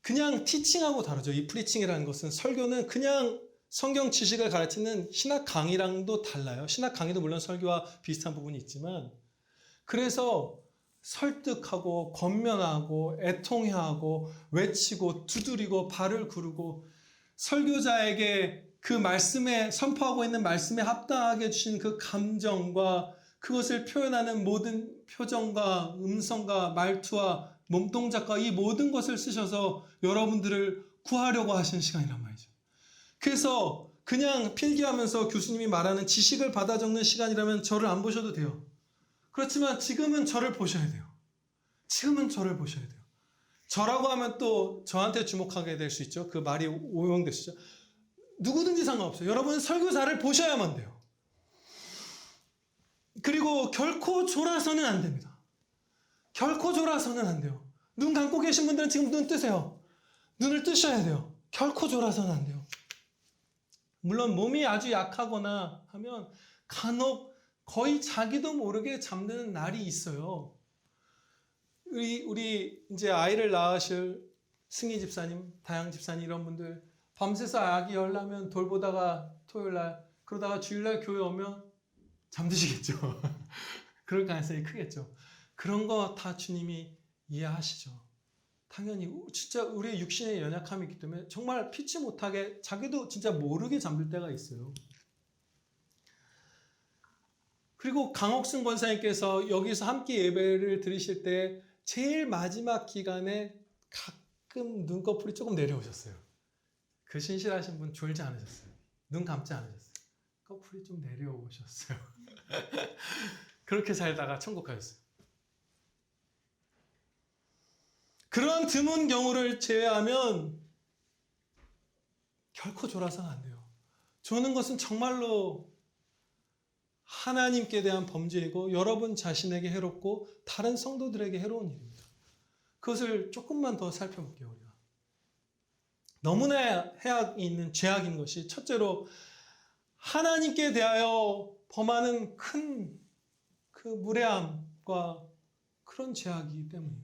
그냥 티칭하고 다르죠. 이 프리칭이라는 것은, 설교는 그냥 성경 지식을 가르치는 신학 강의랑도 달라요. 신학 강의도 물론 설교와 비슷한 부분이 있지만, 그래서 설득하고 권면하고 애통해하고 외치고 두드리고 발을 구르고 설교자에게 그 말씀에 선포하고 있는 말씀에 합당하게 주신 그 감정과 그것을 표현하는 모든 표정과 음성과 말투와 몸동작과 이 모든 것을 쓰셔서 여러분들을 구하려고 하시는 시간이란 말이죠. 그래서 그냥 필기하면서 교수님이 말하는 지식을 받아 적는 시간이라면 저를 안 보셔도 돼요. 그렇지만 지금은 저를 보셔야 돼요. 지금은 저를 보셔야 돼요. 저라고 하면 또 저한테 주목하게 될 수 있죠. 그 말이 오용되시죠. 누구든지 상관없어요. 여러분은 설교자를 보셔야만 돼요. 그리고 결코 졸아서는 안 됩니다. 결코 졸아서는 안 돼요. 눈 감고 계신 분들은 지금 눈 뜨세요. 눈을 뜨셔야 돼요. 결코 졸아서는 안 돼요. 물론 몸이 아주 약하거나 하면 간혹 거의 자기도 모르게 잠드는 날이 있어요. 우리 이제 아이를 낳으실 승희 집사님, 다양 집사님 이런 분들 밤새서 아기 열나면 돌보다가 토요일날, 그러다가 주일날 교회 오면 잠드시겠죠. 그럴 가능성이 크겠죠. 그런 거 다 주님이 이해하시죠. 당연히 진짜 우리의 육신의 연약함이 있기 때문에 정말 피치 못하게 자기도 진짜 모르게 잠들 때가 있어요. 그리고 강옥순 권사님께서 여기서 함께 예배를 드리실 때 제일 마지막 기간에 가끔 눈꺼풀이 조금 내려오셨어요. 그 신실하신 분 졸지 않으셨어요. 눈 감지 않으셨어요. 커플이 좀 내려오셨어요. 그렇게 살다가 천국 가셨어요. 그런 드문 경우를 제외하면 결코 졸아서는 안 돼요. 조는 것은 정말로 하나님께 대한 범죄이고 여러분 자신에게 해롭고 다른 성도들에게 해로운 일입니다. 그것을 조금만 더 살펴볼게요. 우리가 너무나 해악이 있는 죄악인 것이, 첫째로 하나님께 대하여 범하는 큰 그 무례함과 그런 죄악이기 때문이에요.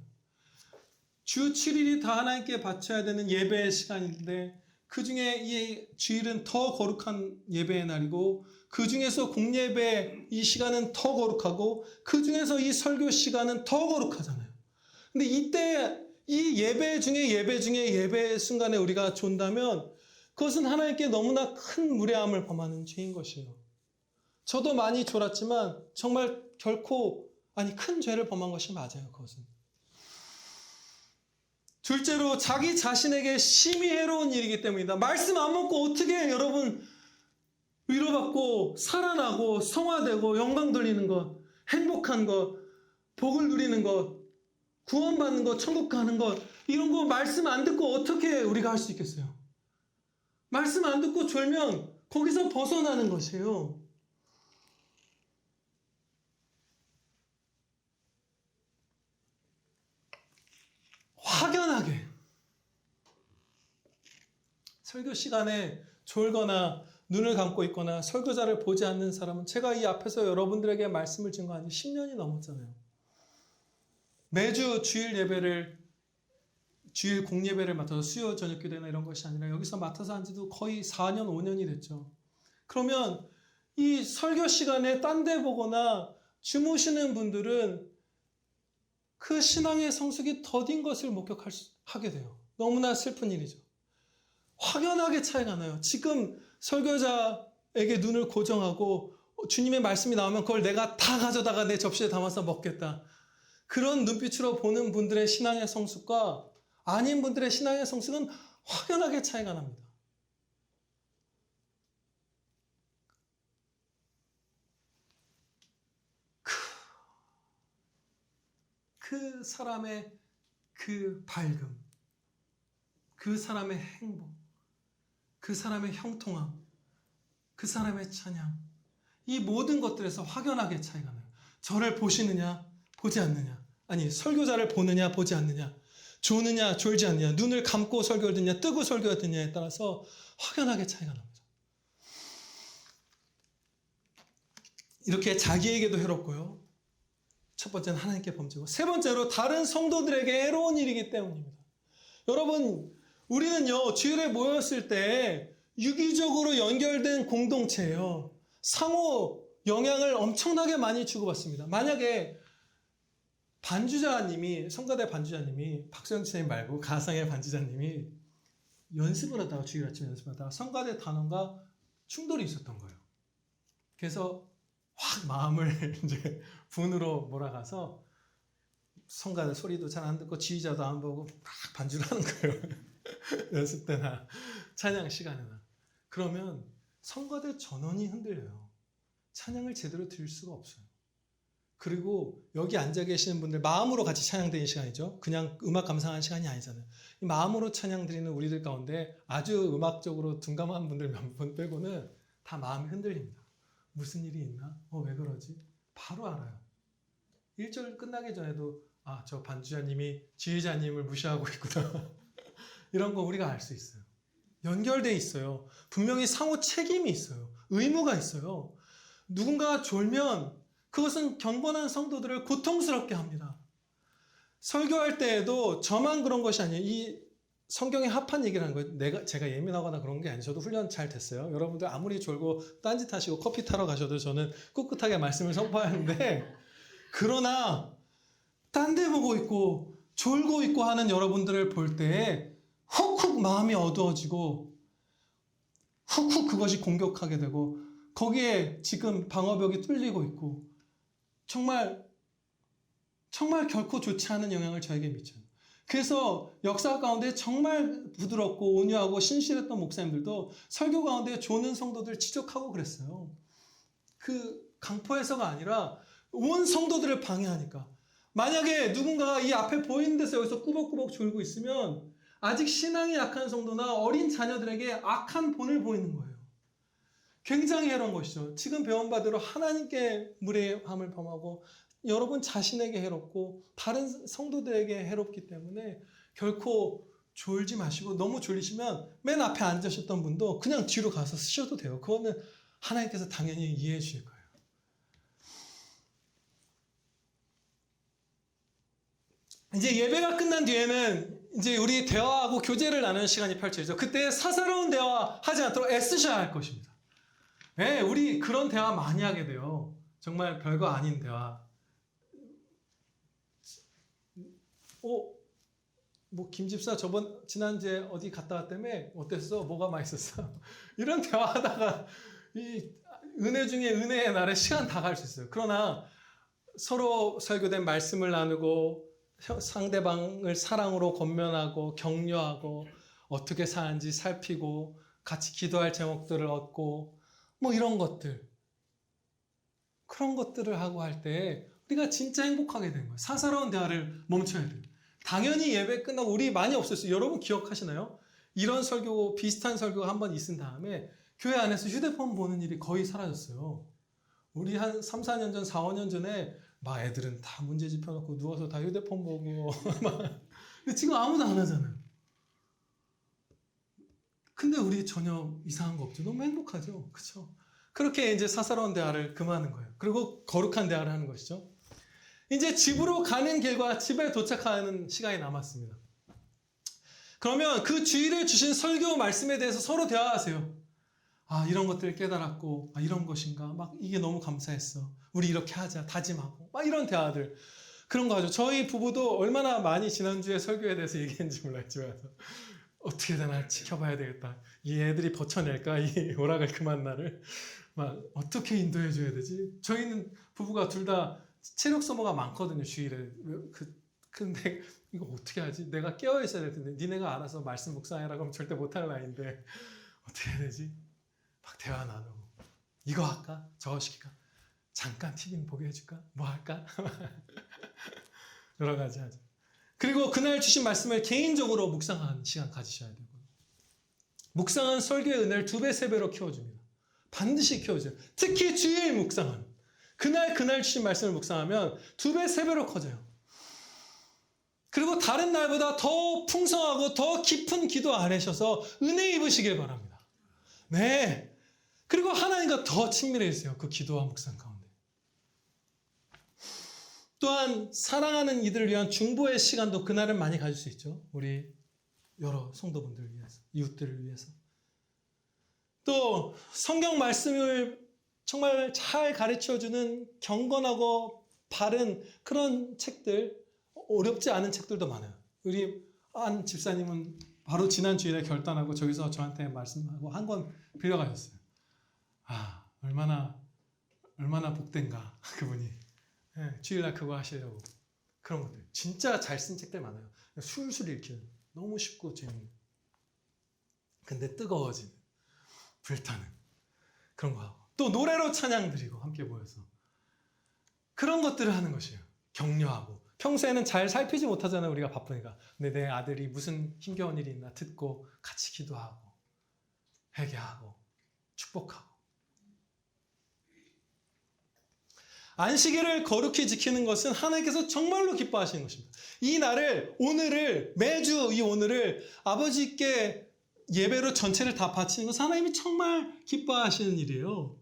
주 7일이 다 하나님께 바쳐야 되는 예배의 시간인데 그 중에 이 주일은 더 거룩한 예배의 날이고 그 중에서 공예배 이 시간은 더 거룩하고 그 중에서 이 설교 시간은 더 거룩하잖아요. 근데 이때 이 예배 중에 예배의 순간에 우리가 존다면 그것은 하나님께 너무나 큰 무례함을 범하는 죄인 것이에요. 저도 많이 졸았지만 정말 결코 큰 죄를 범한 것이 맞아요. 그것은. 둘째로 자기 자신에게 심히 해로운 일이기 때문이다. 말씀 안 먹고 어떻게 여러분 위로받고 살아나고 성화되고 영광 돌리는 것, 행복한 것, 복을 누리는 것, 구원받는 것, 천국 가는 것, 이런 거 말씀 안 듣고 어떻게 우리가 할 수 있겠어요? 말씀 안 듣고 졸면 거기서 벗어나는 것이에요. 확연하게 설교 시간에 졸거나 눈을 감고 있거나 설교자를 보지 않는 사람은, 제가 이 앞에서 여러분들에게 말씀을 증거한 지 10년이 넘었잖아요. 매주 주일 공예배를 맡아서 수요 저녁 교대나 이런 것이 아니라 여기서 맡아서 한 지도 거의 4년, 5년이 됐죠. 그러면 이 설교 시간에 딴 데 보거나 주무시는 분들은 그 신앙의 성숙이 더딘 것을 목격하게 돼요. 너무나 슬픈 일이죠. 확연하게 차이가 나요. 지금 설교자에게 눈을 고정하고 주님의 말씀이 나오면 그걸 내가 다 가져다가 내 접시에 담아서 먹겠다. 그런 눈빛으로 보는 분들의 신앙의 성숙과 아닌 분들의 신앙의 성숙은 확연하게 차이가 납니다. 그 사람의 그 밝음, 그 사람의 행복, 그 사람의 형통함, 그 사람의 찬양, 이 모든 것들에서 확연하게 차이가 나요. 저를 보시느냐, 보지 않느냐. 아니, 설교자를 보느냐, 보지 않느냐. 조느냐, 졸지 않느냐. 눈을 감고 설교를 듣느냐, 뜨고 설교를 듣느냐에 따라서 확연하게 차이가 납니다. 이렇게 자기에게도 해롭고요. 첫 번째는 하나님께 범죄고, 세 번째로 다른 성도들에게 해로운 일이기 때문입니다. 여러분, 우리는요, 주일에 모였을 때 유기적으로 연결된 공동체예요. 상호 영향을 엄청나게 많이 주고받습니다. 만약에 반주자님이, 성가대 반주자님이, 박수영 지사님 말고 가상의 반주자님이 연습을 하다가, 주일 아침 연습을 하다가 성가대 단원과 충돌이 있었던 거예요. 그래서 확 마음을 이제 분으로 몰아가서 성가대 소리도 잘 안 듣고 지휘자도 안 보고 막 반주를 하는 거예요. 연습 때나 찬양 시간에나. 그러면 성가대 전원이 흔들려요. 찬양을 제대로 들을 수가 없어요. 그리고 여기 앉아 계시는 분들 마음으로 같이 찬양 드리는 시간이죠. 그냥 음악 감상하는 시간이 아니잖아요. 이 마음으로 찬양 드리는 우리들 가운데 아주 음악적으로 둔감한 분들 몇 분 빼고는 다 마음이 흔들립니다. 무슨 일이 있나? 왜 그러지? 바로 알아요. 1절 끝나기 전에도 저 반주자님이 지휘자님을 무시하고 있구나. 이런 거 우리가 알 수 있어요. 연결돼 있어요. 분명히 상호 책임이 있어요. 의무가 있어요. 누군가가 졸면 그것은 경건한 성도들을 고통스럽게 합니다. 설교할 때에도 저만 그런 것이 아니에요. 이 성경에 합한 얘기를 하는 거예요. 제가 예민하거나 그런 게 아니에요. 저도 훈련 잘 됐어요. 여러분들 아무리 졸고 딴짓 하시고 커피 타러 가셔도 저는 꿋꿋하게 말씀을 선포하는데, 그러나 딴 데 보고 있고 졸고 있고 하는 여러분들을 볼 때 훅훅 마음이 어두워지고 훅훅 그것이 공격하게 되고, 거기에 지금 방어벽이 뚫리고 있고 정말 결코 좋지 않은 영향을 저에게 미쳐요. 그래서 역사 가운데 정말 부드럽고 온유하고 신실했던 목사님들도 설교 가운데 조는 성도들 지적하고 그랬어요. 그 강포에서가 아니라 온 성도들을 방해하니까. 만약에 누군가가 이 앞에 보이는 데서 여기서 꾸벅꾸벅 졸고 있으면 아직 신앙이 약한 성도나 어린 자녀들에게 악한 본을 보이는 거예요. 굉장히 해로운 것이죠. 지금 배운 바대로 하나님께 무례함을 범하고 여러분 자신에게 해롭고 다른 성도들에게 해롭기 때문에 결코 졸지 마시고, 너무 졸리시면 맨 앞에 앉으셨던 분도 그냥 뒤로 가서 쓰셔도 돼요. 그거는 하나님께서 당연히 이해해 주실 거예요. 이제 예배가 끝난 뒤에는 이제 우리 대화하고 교제를 나누는 시간이 펼쳐지죠. 그때 사사로운 대화 하지 않도록 애쓰셔야 할 것입니다. 네, 우리 그런 대화 많이 하게 돼요. 정말 별거 아닌 대화. 김 집사 지난주에 어디 갔다 왔다며? 어땠어? 뭐가 맛있었어? 이런 대화하다가 이 은혜 중에 은혜의 날에 시간 다 갈 수 있어요. 그러나 서로 설교된 말씀을 나누고 상대방을 사랑으로 권면하고 격려하고 어떻게 사는지 살피고 같이 기도할 제목들을 얻고 이런 것들, 그런 것들을 하고 할 때 우리가 진짜 행복하게 되는 거예요. 사사로운 대화를 멈춰야 돼요. 당연히 예배 끝나고 우리 많이 없었어요. 여러분 기억하시나요? 이런 설교, 비슷한 설교가 한 번 있은 다음에 교회 안에서 휴대폰 보는 일이 거의 사라졌어요. 우리 한 3, 4년 전, 4, 5년 전에 막 애들은 다 문제집 펴놓고 누워서 다 휴대폰 보고 근데 지금 아무도 안 하잖아요. 근데 우리 전혀 이상한 거 없죠. 너무 행복하죠. 그렇죠? 그렇게 이제 사사로운 대화를 금하는 거예요. 그리고 거룩한 대화를 하는 것이죠. 이제 집으로 가는 길과 집에 도착하는 시간이 남았습니다. 그러면 그 주일에 주신 설교 말씀에 대해서 서로 대화하세요. 이런 것들을 깨달았고, 이런 것인가? 막 이게 너무 감사했어. 우리 이렇게 하자. 다짐하고. 막 이런 대화들. 그런 거 하죠. 저희 부부도 얼마나 많이 지난주에 설교에 대해서 얘기했는지 몰라요. 집에 와서. 어떻게 되나 지켜봐야 되겠다. 이 애들이 버텨낼까? 이 오락을 그만 나를. 막 어떻게 인도해 줘야 되지? 저희는 부부가 둘 다 체력 소모가 많거든요. 주일에. 근데 이거 어떻게 하지? 내가 깨어 있어야 될 텐데 니네가 알아서 말씀 묵상해라 그러면 절대 못할 나이인데 어떻게 해야 되지? 막 대화 나누고 이거 할까? 저거 시킬까? 잠깐 TV 보게 해줄까? 뭐 할까? 여러 가지 하죠. 그리고 그날 주신 말씀을 개인적으로 묵상하는 시간 가지셔야 되고, 묵상은 설교의 은혜를 2배, 3배로 키워줍니다. 반드시 키워주세요. 특히 주일 묵상은 그날 주신 말씀을 묵상하면 2배, 3배로 커져요. 그리고 다른 날보다 더 풍성하고 더 깊은 기도 아래셔서 은혜 입으시길 바랍니다. 네. 그리고 하나님과 더 친밀해지세요. 그 기도와 묵상 가운데. 또한 사랑하는 이들을 위한 중보의 시간도 그날은 많이 가질 수 있죠. 우리 여러 성도분들을 위해서, 이웃들을 위해서. 또 성경 말씀을 정말 잘 가르쳐주는 경건하고 바른 그런 책들, 어렵지 않은 책들도 많아요. 우리 한 집사님은 바로 지난 주일에 결단하고 저기서 저한테 말씀하고 한 권 빌려가셨어요. 아, 얼마나 복된가 그분이. 네, 주일날 그거 하시려고. 그런 것들 진짜 잘 쓴 책들 많아요. 술술 읽히는, 너무 쉽고 재밌는, 근데 뜨거워지는, 불타는 그런 거 하고, 또 노래로 찬양 드리고 함께 모여서 그런 것들을 하는 것이에요. 격려하고. 평소에는 잘 살피지 못하잖아요, 우리가 바쁘니까. 근데 내 아들이 무슨 힘겨운 일이 있나 듣고 같이 기도하고 회개하고 축복하고. 안식일을 거룩히 지키는 것은 하나님께서 정말로 기뻐하시는 것입니다. 이 날을, 오늘을, 매주 이 오늘을 아버지께 예배로 전체를 다 바치는 것은 하나님이 정말 기뻐하시는 일이에요.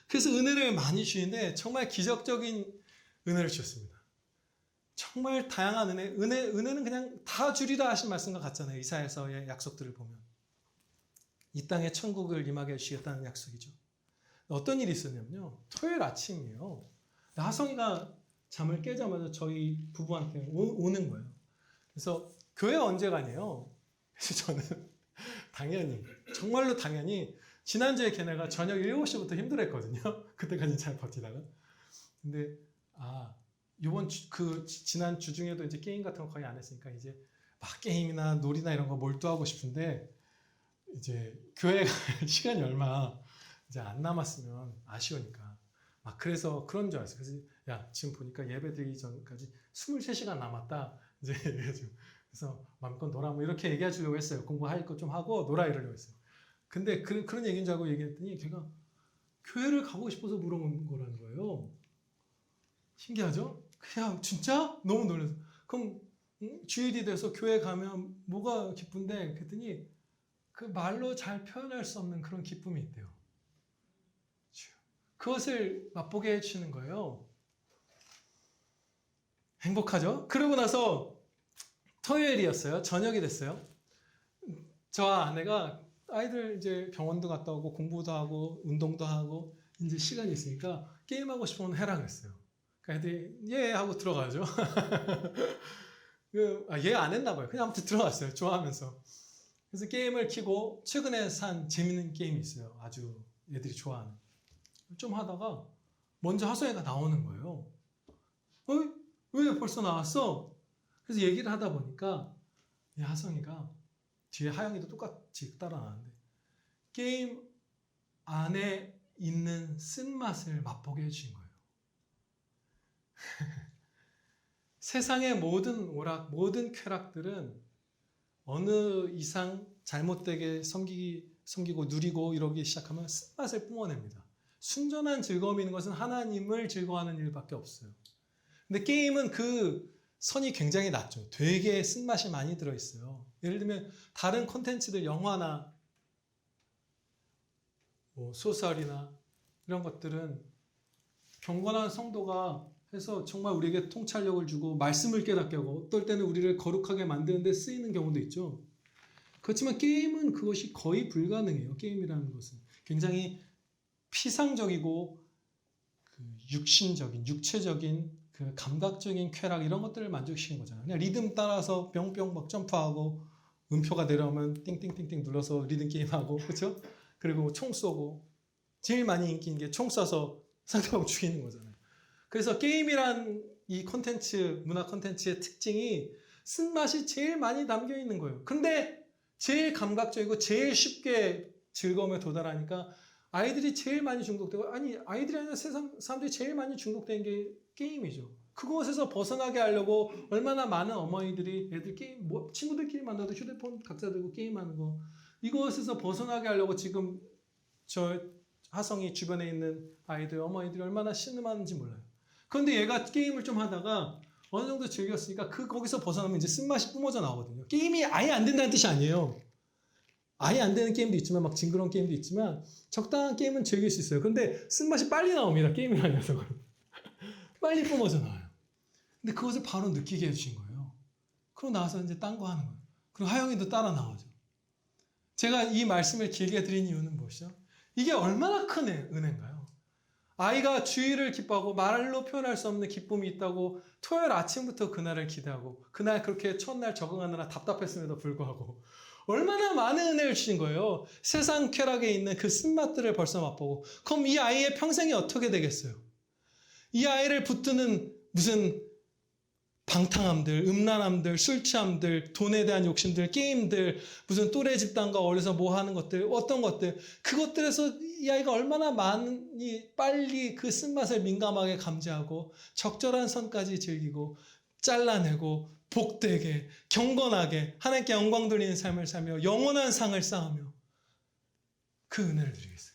그래서 은혜를 많이 주시는데 정말 기적적인 은혜를 주셨습니다. 정말 다양한 은혜는 그냥 다 주리라 하신 말씀과 같잖아요. 이사야서의 약속들을 보면. 이 땅에 천국을 임하게 해주시겠다는 약속이죠. 어떤 일이 있었냐면요. 토요일 아침이에요. 하성이가 잠을 깨자마자 저희 부부한테 오는 거예요. 그래서 교회 언제 가냐요? 그래서 저는 당연히, 정말로 당연히 지난주에 걔네가 저녁 7시부터 힘들었거든요. 그때까지 잘 버티다가. 근데 지난 주 중에도 이제 게임 같은 거 거의 안 했으니까 이제 막 게임이나 놀이나 이런 거 몰두하고 싶은데 이제 교회 갈 시간이 얼마 이제 안 남았으면 아쉬우니까 막 그래서 그런 줄 알았어요. 그래서 야, 지금 보니까 예배 드리기 전까지 23시간 남았다. 이제 얘기해가지고 그래서 마음껏 놀아 뭐 이렇게 얘기해 주려고 했어요. 공부할 거 좀 하고 놀아 이러려고 했어요. 근데 그런 얘기인 줄 알고 얘기했더니 걔가 교회를 가고 싶어서 물어본 거라는 거예요. 신기하죠? 그냥 진짜 너무 놀라서. 그럼 주일이 돼서 교회 가면 뭐가 기쁜데? 그랬더니 그 말로 잘 표현할 수 없는 그런 기쁨이 있대요. 그것을 맛보게 해주시는 거예요. 행복하죠? 그러고 나서 토요일이었어요. 저녁이 됐어요. 저와 아내가 아이들 이제 병원도 갔다 오고 공부도 하고 운동도 하고 이제 시간이 있으니까 게임하고 싶으면 해라 그랬어요. 그러니까 애들이 예 하고 들어가죠. 예 안 했나 봐요. 그냥 아무튼 들어갔어요. 좋아하면서. 그래서 게임을 켜고 최근에 산 재밌는 게임이 있어요. 아주 애들이 좋아하는. 좀 하다가 먼저 하성이가 나오는 거예요. 왜 벌써 나왔어? 그래서 얘기를 하다 보니까 이 하성이가 뒤에 하영이도 똑같이 따라 나왔는데 게임 안에 있는 쓴맛을 맛보게 해주신 거예요. 세상의 모든 오락, 모든 쾌락들은 어느 이상 잘못되게 섬기고 누리고 이러기 시작하면 쓴맛을 뿜어냅니다. 순전한 즐거움이 있는 것은 하나님을 즐거워하는 일밖에 없어요. 근데 게임은 그 선이 굉장히 낮죠. 되게 쓴맛이 많이 들어있어요. 예를 들면 다른 콘텐츠들, 영화나 뭐 소설이나 이런 것들은 경건한 성도가 해서 정말 우리에게 통찰력을 주고 말씀을 깨닫게 하고 어떨 때는 우리를 거룩하게 만드는 데 쓰이는 경우도 있죠. 그렇지만 게임은 그것이 거의 불가능해요. 게임이라는 것은 굉장히 피상적이고 육신적인, 육체적인 그 감각적인 쾌락 이런 것들을 만족시키는 거잖아요. 그냥 리듬 따라서 뿅뿅 막 점프하고 음표가 내려오면 띵띵띵띵 눌러서 리듬 게임하고 그렇죠? 그리고 총 쏘고 제일 많이 인기인 게 총 쏴서 상대방 죽이는 거잖아요. 그래서 게임이란 이 콘텐츠, 문화 콘텐츠의 특징이 쓴맛이 제일 많이 담겨 있는 거예요. 근데 제일 감각적이고 제일 쉽게 즐거움에 도달하니까 아이들이 제일 많이 중독되고, 아니 아이들이 아니라 세상 사람들이 제일 많이 중독된 게 게임이죠. 그것에서 벗어나게 하려고 얼마나 많은 어머니들이 애들 게임, 뭐 친구들끼리 만나도 휴대폰 각자 들고 게임하는 거, 이것에서 벗어나게 하려고 지금 하성이 주변에 있는 아이들, 어머니들이 얼마나 신음하는지 몰라요. 그런데 얘가 게임을 좀 하다가 어느 정도 즐겼으니까 거기서 벗어나면 이제 쓴맛이 뿜어져 나오거든요. 게임이 아예 안 된다는 뜻이 아니에요. 아예 안 되는 게임도 있지만 막 징그러운 게임도 있지만 적당한 게임은 즐길 수 있어요. 근데 쓴맛이 빨리 나옵니다. 게임이라는 녀석은. 빨리 뿜어져 나와요. 근데 그것을 바로 느끼게 해주신 거예요. 그러고 나서 이제 딴 거 하는 거예요. 그리고 하영이도 따라 나오죠. 제가 이 말씀을 길게 드린 이유는 무엇이죠? 이게 얼마나 큰 은혜인가요? 아이가 주일을 기뻐하고 말로 표현할 수 없는 기쁨이 있다고 토요일 아침부터 그날을 기대하고 그날 그렇게 첫날 적응하느라 답답했음에도 불구하고 얼마나 많은 은혜를 주신 거예요. 세상 쾌락에 있는 그 쓴맛들을 벌써 맛보고 그럼 이 아이의 평생이 어떻게 되겠어요? 이 아이를 붙드는 무슨 방탕함들, 음란함들, 술 취함들, 돈에 대한 욕심들, 게임들, 무슨 또래 집단과 어울려서 뭐 하는 것들, 어떤 것들, 그것들에서 이 아이가 얼마나 많이 빨리 그 쓴맛을 민감하게 감지하고 적절한 선까지 즐기고 잘라내고 복되게 경건하게 하나님께 영광 돌리는 삶을 살며 영원한 상을 쌓으며 그 은혜를 드리겠어요.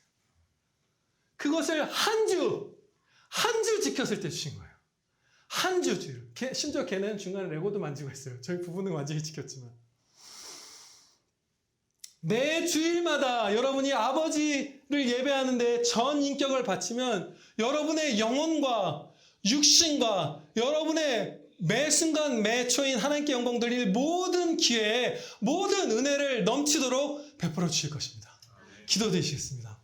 그것을 한 주 지켰을 때 주신 거예요. 한 주. 심지어 걔는 중간에 레고도 만지고 했어요. 저희 부부는 완전히 지켰지만. 매 주일마다 여러분이 아버지를 예배하는데 전 인격을 바치면 여러분의 영혼과 육신과 여러분의 매 순간 매 초인 하나님께 영광 돌릴 모든 기회에 모든 은혜를 넘치도록 베풀어 주실 것입니다. 기도드리시겠습니다.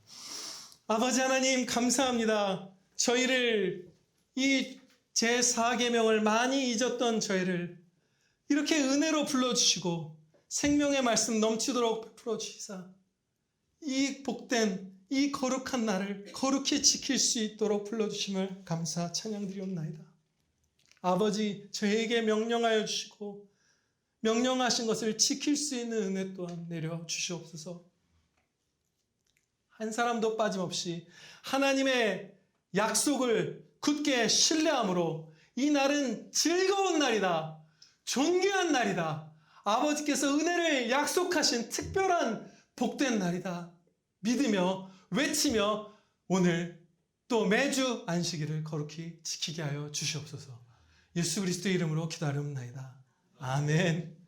아버지 하나님 감사합니다. 저희를 이 제4계명을 많이 잊었던 저희를 이렇게 은혜로 불러주시고 생명의 말씀 넘치도록 베풀어 주시사 이 복된 이 거룩한 날을 거룩히 지킬 수 있도록 불러주심을 감사 찬양드리옵나이다. 아버지 저에게 명령하여 주시고 명령하신 것을 지킬 수 있는 은혜 또한 내려 주시옵소서. 한 사람도 빠짐없이 하나님의 약속을 굳게 신뢰함으로 이 날은 즐거운 날이다. 존귀한 날이다. 아버지께서 은혜를 약속하신 특별한 복된 날이다. 믿으며 외치며 오늘 또 매주 안식일을 거룩히 지키게 하여 주시옵소서. 예수 그리스도의 이름으로 기도하옵나이다. 아멘.